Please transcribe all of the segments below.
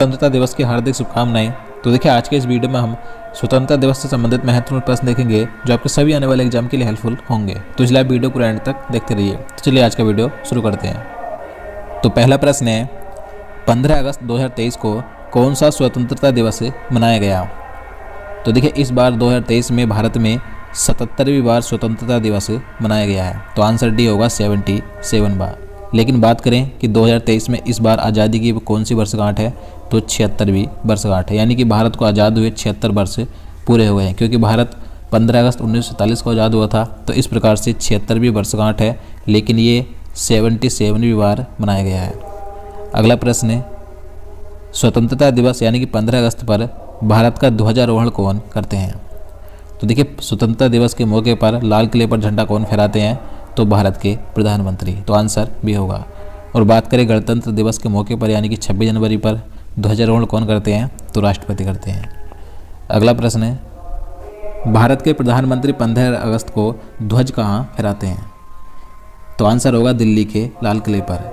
स्वतंत्रता दिवस की हार्दिक शुभकामनाएं। तो देखिए आज के इस वीडियो में हम स्वतंत्रता दिवस से संबंधित महत्वपूर्ण प्रश्न देखेंगे जो आपके सभी आने वाले एग्जाम के लिए हेल्पफुल होंगे। तो इसलिए आप वीडियो पूरा एंड तक देखते रहिए। तो चलिए आज का वीडियो शुरू करते हैं। तो पहला प्रश्न है 15 अगस्त 2023 को कौन सा स्वतंत्रता दिवस मनाया गया। तो देखिए इस बार 2023 में भारत में 77वीं बार स्वतंत्रता दिवस मनाया गया है। तो आंसर डी होगा 77 बार। लेकिन बात करें कि 2023 में इस बार आज़ादी की कौन सी वर्षगांठ है, तो 76वीं वर्षगांठ है। यानी कि भारत को आज़ाद हुए 76 वर्ष पूरे हो गए हैं, क्योंकि भारत 15 अगस्त 1947 को आज़ाद हुआ था। तो इस प्रकार से 76वीं वर्षगांठ है, लेकिन ये 77वीं बार मनाया गया है। अगला प्रश्न है स्वतंत्रता दिवस यानी कि 15 अगस्त पर भारत का ध्वजारोहण कौन करते हैं। तो देखिए स्वतंत्रता दिवस के मौके पर लाल किले पर झंडा कौन फहराते हैं, तो भारत के प्रधानमंत्री। तो आंसर भी होगा। और बात करें गणतंत्र दिवस के मौके पर यानी कि 26 जनवरी पर ध्वजारोहण कौन करते हैं, तो राष्ट्रपति करते हैं। अगला प्रश्न है भारत के प्रधानमंत्री 15 अगस्त को ध्वज कहाँ फहराते हैं। तो आंसर होगा दिल्ली के लाल किले पर।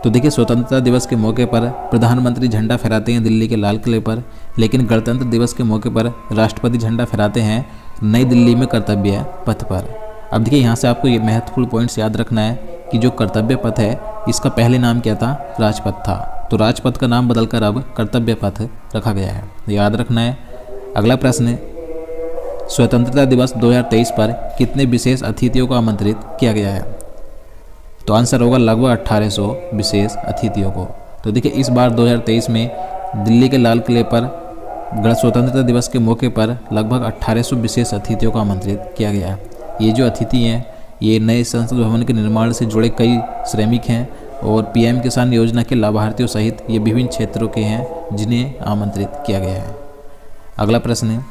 तो देखिए स्वतंत्रता दिवस के मौके पर प्रधानमंत्री झंडा फहराते हैं दिल्ली के लाल किले पर, लेकिन गणतंत्र दिवस के मौके पर राष्ट्रपति झंडा फहराते हैं नई दिल्ली में कर्तव्य पथ पर। अब देखिए यहाँ से आपको ये महत्वपूर्ण पॉइंट्स याद रखना है कि जो कर्तव्य पथ है इसका पहले नाम क्या था, राजपथ था। तो राजपथ का नाम बदलकर अब कर्तव्य पथ रखा गया है, याद रखना है। अगला प्रश्न है स्वतंत्रता दिवस 2023 पर कितने विशेष अतिथियों को आमंत्रित किया गया है। तो आंसर होगा लगभग 1800 विशेष अतिथियों को। तो देखिए इस बार 2023 में दिल्ली के लाल किले पर स्वतंत्रता दिवस के मौके पर लगभग 1800 विशेष अतिथियों को आमंत्रित किया गया है। ये जो अतिथि हैं ये नए संसद भवन के निर्माण से जुड़े कई श्रमिक हैं और पीएम किसान योजना के लाभार्थियों सहित ये विभिन्न क्षेत्रों के हैं जिन्हें आमंत्रित किया गया है। अगला प्रश्न है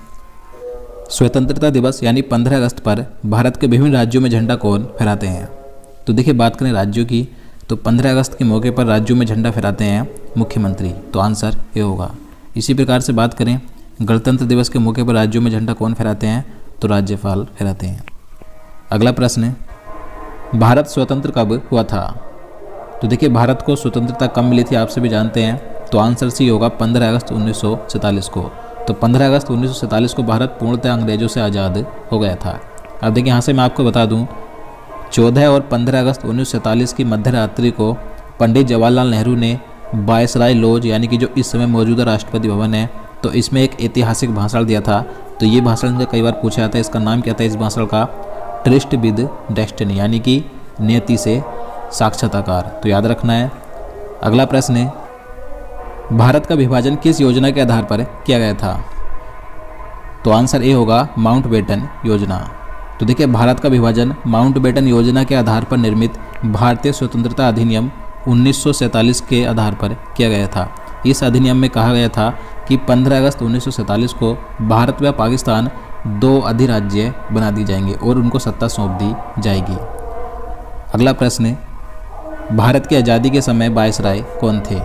स्वतंत्रता दिवस यानी 15 अगस्त पर भारत के विभिन्न राज्यों में झंडा कौन फहराते हैं। तो देखिए बात करें राज्यों की, तो 15 अगस्त के मौके पर राज्यों में झंडा फहराते हैं मुख्यमंत्री। तो आंसर ये होगा। इसी प्रकार से बात करें गणतंत्र दिवस के मौके पर राज्यों में झंडा कौन फहराते हैं, तो राज्यपाल फहराते हैं। अगला प्रश्न है भारत स्वतंत्र कब हुआ था। तो देखिए भारत को स्वतंत्रता कब मिली थी आप सभी जानते हैं। तो आंसर सी होगा 15 अगस्त 1947 को। तो 15 अगस्त 1947 को भारत पूर्णतः अंग्रेजों से आज़ाद हो गया था। अब देखिए यहाँ से मैं आपको बता दूँ 14 और 15 अगस्त 1947 की मध्य रात्रि को पंडित जवाहरलाल नेहरू ने वायसराय लॉज यानी कि जो इस समय मौजूदा राष्ट्रपति भवन है, तो इसमें एक ऐतिहासिक भाषण दिया था। तो ये भाषण कई बार पूछा जाता है, इसका नाम क्या था इस भाषण का, ट्रिस्ट विद डेस्टिनी यानी कि नियति से साक्षात्कार। तो याद रखना है। अगला प्रश्न है भारत का विभाजन किस योजना के आधार पर किया गया था। तो आंसर ए होगा माउंटबेटन योजना। तो देखिए भारत का विभाजन माउंटबेटन योजना के आधार पर निर्मित भारतीय स्वतंत्रता अधिनियम 1947 के आधार पर किया गया था। इस अधिनियम में कहा गया था कि 15 अगस्त 1947 को भारत व पाकिस्तान 2 अधिराज्य बना दी जाएंगे और उनको सत्ता सौंप दी जाएगी। अगला प्रश्न है भारत की आज़ादी के समय वायसराय कौन थे।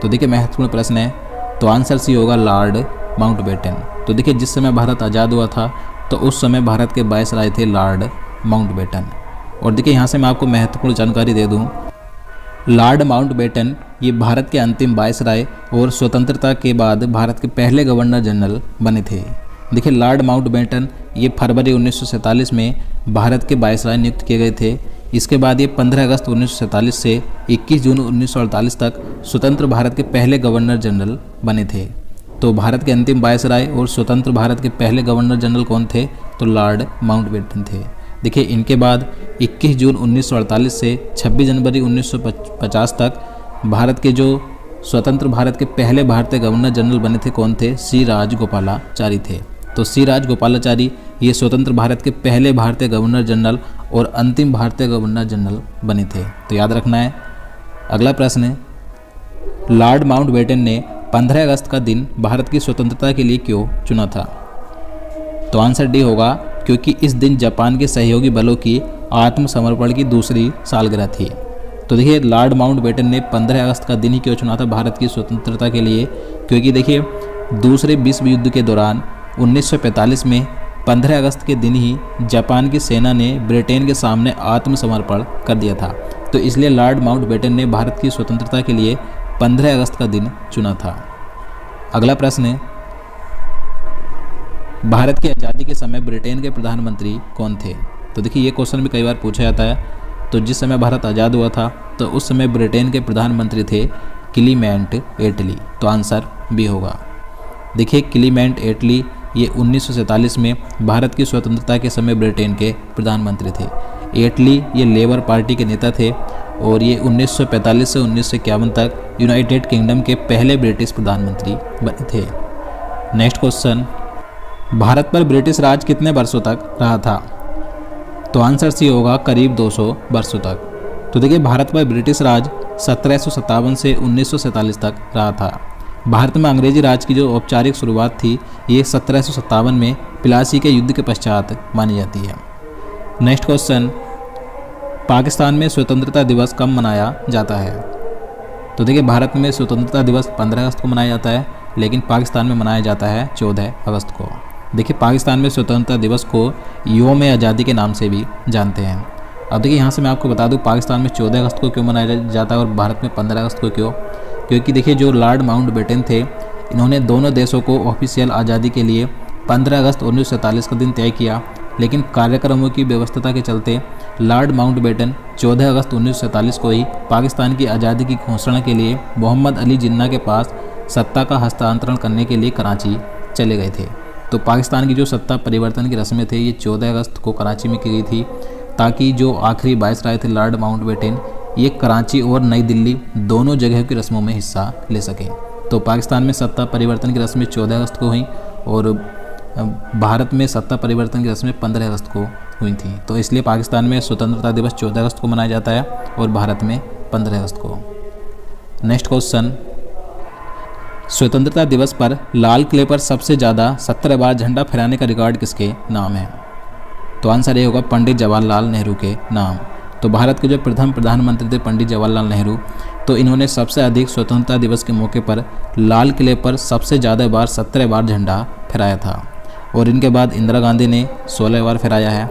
तो देखिए महत्वपूर्ण प्रश्न है। तो आंसर सी होगा लॉर्ड माउंटबेटन। तो देखिए जिस समय भारत आज़ाद हुआ था तो उस समय भारत के वायसराय थे लॉर्ड माउंटबेटन। और देखिए यहाँ से मैं आपको महत्वपूर्ण जानकारी दे दूँ, लॉर्ड माउंटबेटन ये भारत के अंतिम वायसराय और स्वतंत्रता के बाद भारत के पहले गवर्नर जनरल बने थे। देखिए लॉर्ड माउंटबेटन ये फरवरी 1947 में भारत के वायसराय नियुक्त किए गए थे। इसके बाद ये 15 अगस्त 1947 से 21 जून 1948 तक स्वतंत्र भारत के पहले गवर्नर जनरल बने थे। तो भारत के अंतिम वायसराय और स्वतंत्र भारत के पहले गवर्नर जनरल कौन थे, तो लॉर्ड माउंटबेटन थे। देखिए इनके बाद 21 जून 1948 से 26 जनवरी 1950 तक भारत के जो स्वतंत्र भारत के पहले भारतीय गवर्नर जनरल बने थे कौन थे, सी राजगोपालाचारी थे। तो सी राजगोपालाचारी ये स्वतंत्र भारत के पहले भारतीय गवर्नर जनरल और अंतिम भारतीय गवर्नर जनरल बने थे। तो याद रखना है। अगला प्रश्न है लॉर्ड माउंटबेटन ने 15 अगस्त का दिन भारत की स्वतंत्रता के लिए क्यों चुना था। तो आंसर डी होगा क्योंकि इस दिन जापान के सहयोगी बलों की आत्मसमर्पण की दूसरी सालगिरह थी। तो देखिए लॉर्ड माउंटबेटन ने 15 अगस्त का दिन ही क्यों चुना था भारत की स्वतंत्रता के लिए, क्योंकि देखिए दूसरे विश्व युद्ध के दौरान 1945 में 15 अगस्त के दिन ही जापान की सेना ने ब्रिटेन के सामने आत्मसमर्पण कर दिया था। तो इसलिए लॉर्ड माउंटबेटन ने भारत की स्वतंत्रता के लिए 15 अगस्त का दिन चुना था। अगला प्रश्न है, भारत की आज़ादी के समय ब्रिटेन के प्रधानमंत्री कौन थे? तो देखिए ये क्वेश्चन भी कई बार पूछा जाता है। तो जिस समय भारत आज़ाद हुआ था तो उस समय ब्रिटेन के प्रधानमंत्री थे क्लीमेंट एटली। तो आंसर बी होगा। देखिए क्लीमेंट एटली ये 1947 में भारत की स्वतंत्रता के समय ब्रिटेन के प्रधानमंत्री थे। एटली ये लेबर पार्टी के नेता थे और ये 1945 से 1951 तक यूनाइटेड किंगडम के पहले ब्रिटिश प्रधानमंत्री बने थे। नेक्स्ट क्वेश्चन, भारत पर ब्रिटिश राज कितने वर्षों तक रहा था? तो आंसर सी होगा करीब 200 वर्षों तक। तो देखिए भारत पर ब्रिटिश राज 1757 से 1947 तक रहा था। भारत में अंग्रेजी राज की जो औपचारिक शुरुआत थी ये 1757 में प्लासी के युद्ध के पश्चात मानी जाती है। नेक्स्ट क्वेश्चन, पाकिस्तान में स्वतंत्रता दिवस कब मनाया जाता है? तो देखिए भारत में स्वतंत्रता दिवस 15 अगस्त को मनाया जाता है, लेकिन पाकिस्तान में मनाया जाता है 14 अगस्त को। देखिए पाकिस्तान में स्वतंत्रता दिवस को योम आज़ादी के नाम से भी जानते हैं। अब देखिए यहाँ से मैं आपको बता दूँ पाकिस्तान में 14 अगस्त को क्यों मनाया जाता है और भारत में 15 अगस्त को क्यों? क्योंकि देखिए जो लॉर्ड माउंटबेटन थे इन्होंने दोनों देशों को ऑफिशियल आज़ादी के लिए 15 अगस्त 1947 का दिन तय किया, लेकिन कार्यक्रमों की व्यवस्था के चलते लॉर्ड माउंटबेटन 14 अगस्त 1947 को ही पाकिस्तान की आज़ादी की घोषणा के लिए मोहम्मद अली जिन्ना के पास सत्ता का हस्तांतरण करने के लिए कराची चले गए थे। तो पाकिस्तान की जो सत्ता परिवर्तन की रस्में थे ये 14 अगस्त को कराची में की गई थी, ताकि जो आखिरी वायसराय थे लॉर्ड माउंटबेटन ये कराची और नई दिल्ली दोनों जगह की रस्मों में हिस्सा ले सकें। तो पाकिस्तान में सत्ता परिवर्तन की रस्में 14 अगस्त को हुई और भारत में सत्ता परिवर्तन की रस्में 15 अगस्त को हुई थी। तो इसलिए पाकिस्तान में स्वतंत्रता दिवस 14 अगस्त को मनाया जाता है और भारत में 15 अगस्त को। नेक्स्ट क्वेश्चन, स्वतंत्रता दिवस पर लाल किले पर सबसे ज़्यादा 17 बार झंडा फहराने का रिकॉर्ड किसके नाम है? तो आंसर ये होगा पंडित जवाहरलाल नेहरू के नाम। तो भारत के जो प्रथम प्रधानमंत्री थे पंडित जवाहरलाल नेहरू, तो इन्होंने सबसे अधिक स्वतंत्रता दिवस के मौके पर लाल किले पर सबसे ज़्यादा बार 17 बार झंडा फहराया था और इनके बाद इंदिरा गांधी ने 16 बार फहराया है।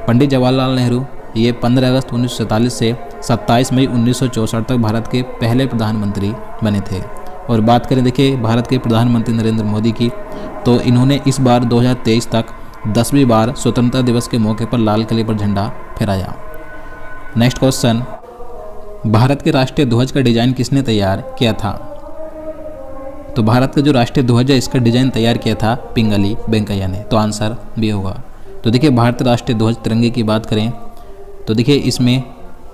पंडित जवाहरलाल नेहरू ये 15 अगस्त 1947 से 27 मई 1964 तक भारत के पहले प्रधानमंत्री बने थे। और बात करें देखिए भारत के प्रधानमंत्री नरेंद्र मोदी की, तो इन्होंने इस बार 2023 तक 10वीं बार स्वतंत्रता दिवस के मौके पर लाल किले पर झंडा फहराया। नेक्स्ट क्वेश्चन, भारत के राष्ट्रीय ध्वज का डिज़ाइन किसने तैयार किया था? तो भारत का जो राष्ट्रीय ध्वज है इसका डिज़ाइन तैयार किया था पिंगली वेंकैया ने। तो आंसर बी होगा। तो देखिए भारतीय राष्ट्रीय ध्वज तिरंगे की बात करें तो देखिए इसमें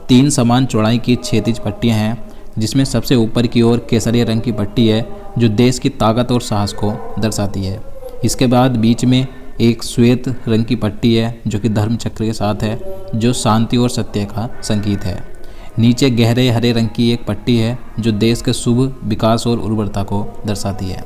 3 समान चौड़ाई की क्षैतिज पट्टियाँ हैं, जिसमें सबसे ऊपर की ओर केसरिया रंग की पट्टी है जो देश की ताकत और साहस को दर्शाती है। इसके बाद बीच में एक श्वेत रंग की पट्टी है जो कि धर्म चक्र के साथ है, जो शांति और सत्य का संकेत है। नीचे गहरे हरे रंग की एक पट्टी है जो देश के शुभ विकास और उर्वरता को दर्शाती है।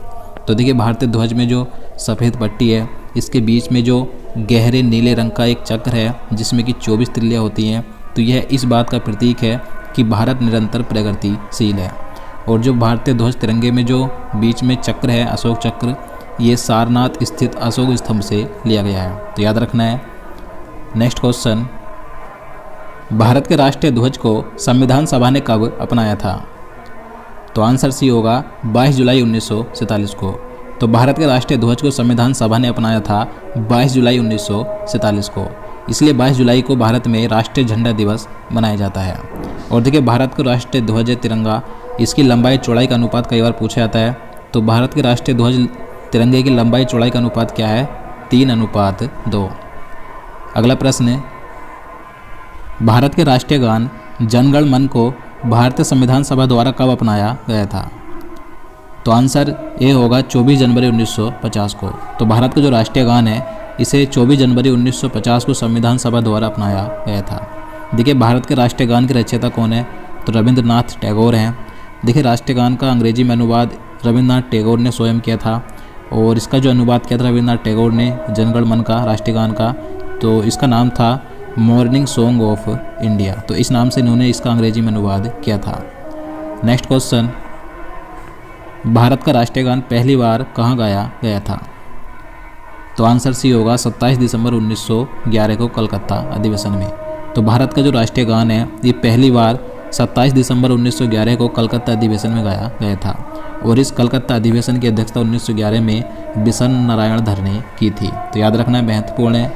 तो देखिए भारतीय ध्वज में जो सफ़ेद पट्टी है इसके बीच में जो गहरे नीले रंग का एक चक्र है जिसमें कि 24 तिल्लियाँ होती हैं, तो यह इस बात का प्रतीक है कि भारत निरंतर प्रगतिशील है। और जो भारतीय ध्वज तिरंगे में जो बीच में चक्र है अशोक चक्र, ये सारनाथ स्थित अशोक स्तंभ से लिया गया है, तो याद रखना है। नेक्स्ट क्वेश्चन, भारत के राष्ट्रीय ध्वज को संविधान सभा ने कब अपनाया था? तो आंसर सी होगा 22 जुलाई 1947 को। तो भारत के राष्ट्रीय ध्वज को संविधान सभा ने अपनाया था 22 जुलाई 1947 को। इसलिए 22 जुलाई को भारत में राष्ट्रीय झंडा दिवस मनाया जाता है। और देखिए भारत का राष्ट्रीय ध्वज तिरंगा, इसकी लंबाई चौड़ाई का अनुपात कई बार पूछा जाता है। तो भारत के राष्ट्रीय ध्वज तिरंगे की लंबाई चौड़ाई का अनुपात क्या है? 3:2। अगला प्रश्न है, भारत के राष्ट्रीय गान जन गण मन को भारतीय संविधान सभा द्वारा कब अपनाया गया था? तो आंसर ए होगा 24 जनवरी 1950 को। तो भारत का जो राष्ट्रीय गान है इसे 24 जनवरी 1950 को संविधान सभा द्वारा अपनाया गया था। देखिए भारत के राष्ट्रीय गान के रचयिता कौन है? तो रविंद्रनाथ टैगोर हैं। देखिए राष्ट्रीय गान का अंग्रेजी में अनुवाद रविंद्रनाथ टैगोर ने स्वयं किया था और इसका जो अनुवाद किया था रविंद्रनाथ टैगोर ने जनगण मन का राष्ट्रीय गान का, तो इसका नाम था मॉर्निंग सॉन्ग ऑफ इंडिया। तो इस नाम से इन्होंने इसका अंग्रेजी में अनुवाद किया था। नेक्स्ट क्वेश्चन, भारत का राष्ट्रीय गान पहली बार कहाँ गाया गया था? तो आंसर सी होगा 27 दिसंबर 1911 को कलकत्ता अधिवेशन में। तो भारत का जो राष्ट्रीय गान है ये पहली बार 27 दिसंबर 1911 को कलकत्ता अधिवेशन में गाया गया था। और इस कलकत्ता अधिवेशन की अध्यक्षता 1911 में बिशन नारायण धर ने की थी। तो याद रखना महत्वपूर्ण है।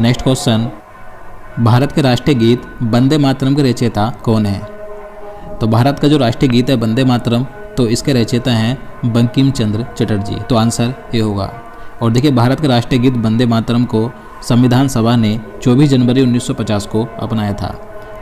नेक्स्ट क्वेश्चन, भारत के राष्ट्रीय गीत वंदे मातरम के रचयिता कौन है? तो भारत का जो राष्ट्रीय गीत है वंदे मातरम, तो इसके रचयिता हैं बंकिम चंद्र चटर्जी। तो आंसर ये होगा। और देखिए भारत के राष्ट्रीय गीत वंदे मातरम को संविधान सभा ने 24 जनवरी 1950 को अपनाया था।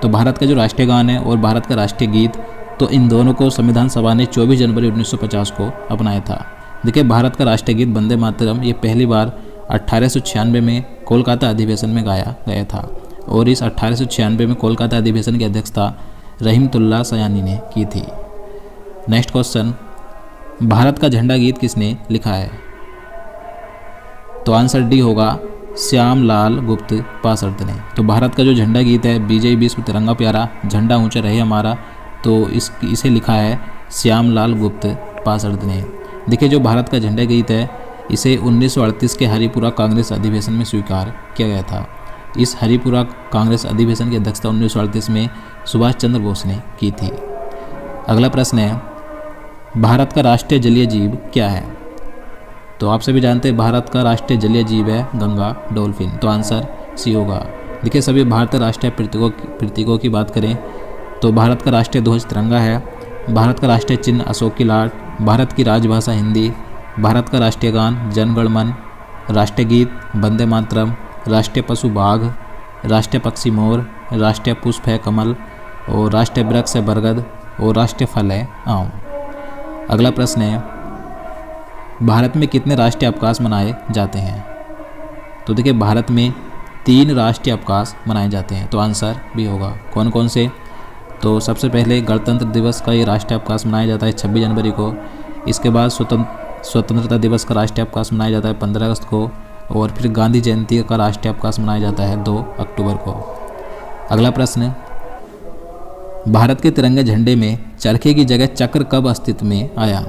तो भारत का जो राष्ट्रीय गान है और भारत का राष्ट्रीय गीत, तो इन दोनों को संविधान सभा ने 24 जनवरी 1950 को अपनाया था। देखिए भारत का राष्ट्रीय गीत वंदे मातरम ये पहली बार 1896 में कोलकाता अधिवेशन में गाया गया था। और इस 1896 में कोलकाता अधिवेशन की अध्यक्षता रहीमतुल्लाह सयानी ने की थी। नेक्स्ट क्वेश्चन, भारत का झंडा गीत किसने लिखा है? तो आंसर डी होगा, श्याम लाल गुप्त पासर्द ने। तो भारत का जो झंडा गीत है, विजय विश्व तिरंगा प्यारा, झंडा ऊंचा रहे हमारा, तो इसे लिखा है श्याम लाल गुप्त पासर्द ने। देखिए जो भारत का झंडा गीत है इसे 1938 के हरिपुरा कांग्रेस अधिवेशन में स्वीकार किया गया था। इस हरिपुरा कांग्रेस अधिवेशन की अध्यक्षता 1938 में सुभाष चंद्र बोस ने की थी। अगला प्रश्न है, भारत का राष्ट्रीय जलीय जीव क्या है? तो आप सभी जानते हैं भारत का राष्ट्रीय जलीय जीव है गंगा डॉल्फिन। तो आंसर सी होगा। देखिए सभी भारतीय राष्ट्रीय प्रतीकों की बात करें तो भारत का राष्ट्रीय ध्वज तिरंगा है, भारत का राष्ट्रीय चिन्ह अशोक की लाट, भारत की राजभाषा हिंदी, भारत का राष्ट्रीय गान जन गण मन, राष्ट्रीय गीत वंदे मातरम, राष्ट्रीय पशु बाघ, राष्ट्रीय पक्षी मोर, राष्ट्रीय पुष्प है कमल, और राष्ट्रीय वृक्ष है बरगद, और राष्ट्रीय फल है आम। अगला प्रश्न है, भारत में कितने राष्ट्रीय अवकाश मनाए जाते हैं? तो देखिए भारत में 3 राष्ट्रीय अवकाश मनाए जाते हैं। तो आंसर भी होगा। कौन कौन से? तो सबसे पहले गणतंत्र दिवस का ये राष्ट्रीय अवकाश मनाया जाता है 26 जनवरी को। इसके बाद स्वतंत्रता दिवस का राष्ट्रीय अवकाश मनाया जाता है 15 अगस्त को। और फिर गांधी जयंती का राष्ट्रीय अवकाश मनाया जाता है 2 अक्टूबर को। अगला प्रश्न, भारत के तिरंगे झंडे में चरखे की जगह चक्र कब अस्तित्व में आया?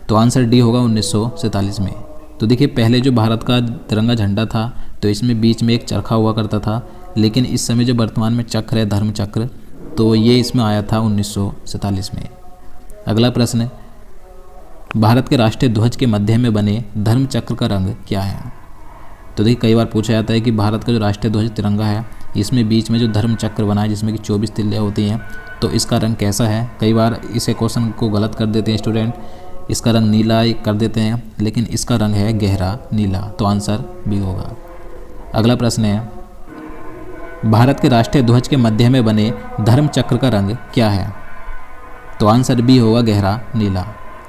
तो आंसर डी होगा 1947 में। तो देखिए पहले जो भारत का तिरंगा झंडा था तो इसमें बीच में एक चरखा हुआ करता था, लेकिन इस समय जो वर्तमान में चक्र है धर्म चक्र, तो ये इसमें आया था 1947 में। अगला प्रश्न, भारत के राष्ट्रीय ध्वज के मध्य में बने धर्म चक्र का रंग क्या है? तो देखिए कई बार पूछा जाता है कि भारत का जो राष्ट्रीय ध्वज तिरंगा है इसमें बीच में जो धर्म चक्र बना है जिसमें कि 24 तिल्लियाँ होती हैं, तो इसका रंग कैसा है? कई बार इसे क्वेश्चन को गलत कर देते हैं स्टूडेंट, इसका रंग नीला कर देते हैं, लेकिन इसका रंग है गहरा नीला। तो आंसर भी होगा। अगला प्रश्न है, भारत के राष्ट्रीय ध्वज के मध्य में बने धर्म चक्र का रंग क्या है? तो आंसर भी होगा गहरा नीला।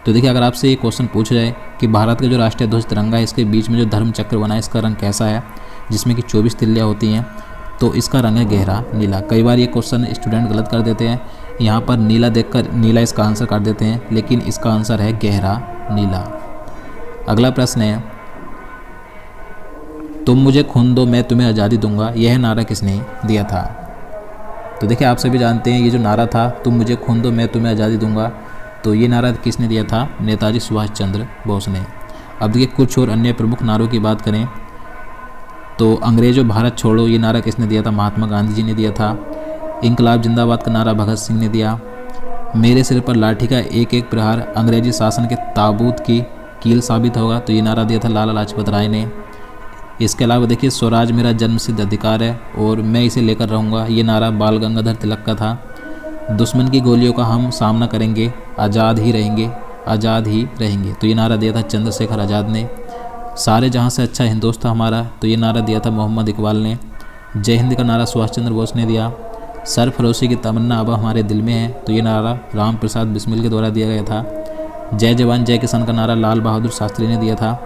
तो देखिए अगर आपसे ये क्वेश्चन पूछ जाए कि भारत का जो राष्ट्रीय ध्वज तिरंगा है इसके बीच में जो धर्म चक्र बना है इसका रंग कैसा है, जिसमें कि 24 तिल्लियाँ होती हैं, तो इसका रंग है गहरा नीला। कई बार ये क्वेश्चन स्टूडेंट गलत कर देते हैं, यहाँ पर नीला देखकर नीला इसका आंसर कर देते हैं, लेकिन इसका आंसर है गहरा नीला। अगला प्रश्न है, तुम मुझे खून दो मैं तुम्हें आज़ादी दूंगा, यह नारा किसने दिया था? तो देखिए आप सभी जानते हैं ये जो नारा था तुम मुझे खून दो मैं तुम्हें आज़ादी दूंगा, तो ये नारा किसने दिया था? नेताजी सुभाष चंद्र बोस ने। अब देखिए कुछ और अन्य प्रमुख नारों की बात करें तो अंग्रेजों भारत छोड़ो ये नारा किसने दिया था? महात्मा गांधी जी ने दिया था। इंकलाब जिंदाबाद का नारा भगत सिंह ने दिया। मेरे सिर पर लाठी का एक एक प्रहार अंग्रेजी शासन के ताबूत की कील साबित होगा, तो ये नारा दिया था लाला लाजपत राय ने। इसके अलावा देखिए स्वराज मेरा जन्मसिद्ध अधिकार है और मैं इसे लेकर रहूँगा, ये नारा बाल गंगाधर तिलक का था। दुश्मन की गोलियों का हम सामना करेंगे, आज़ाद ही रहेंगे, आज़ाद ही रहेंगे, तो ये नारा दिया था चंद्रशेखर आज़ाद ने। सारे जहाँ से अच्छा हिंदुस्तान हमारा, तो ये नारा दिया था मोहम्मद इकबाल ने। जय हिंद का नारा सुभाष चंद्र बोस ने दिया। सरफरोशी की तमन्ना अब हमारे दिल में है, तो ये नारा राम प्रसाद बिस्मिल के द्वारा दिया गया था। जय जवान जय किसान का नारा लाल बहादुर शास्त्री ने दिया था।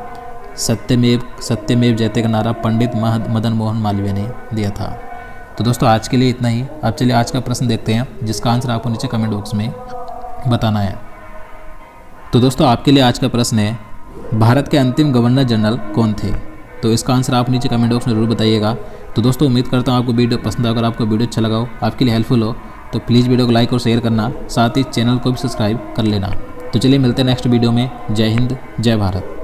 सत्यमेव जयते का नारा पंडित मदन मोहन मालवीय ने दिया था। तो दोस्तों आज के लिए इतना ही। अब चलिए आज का प्रश्न देखते हैं जिसका आंसर आपको नीचे कमेंट बॉक्स में बताना है। तो दोस्तों आपके लिए आज का प्रश्न है, भारत के अंतिम गवर्नर जनरल कौन थे? तो इसका आंसर आप नीचे कमेंट बॉक्स में जरूर बताइएगा। तो दोस्तों उम्मीद करता हूँ आपको वीडियो पसंद आए। अगर आपको वीडियो अच्छा लगा हो, आपके लिए हेल्पफुल हो, तो प्लीज़ वीडियो को लाइक और शेयर करना, साथ ही चैनल को भी सब्सक्राइब कर लेना। तो चलिए मिलते हैं नेक्स्ट वीडियो में। जय हिंद, जय भारत।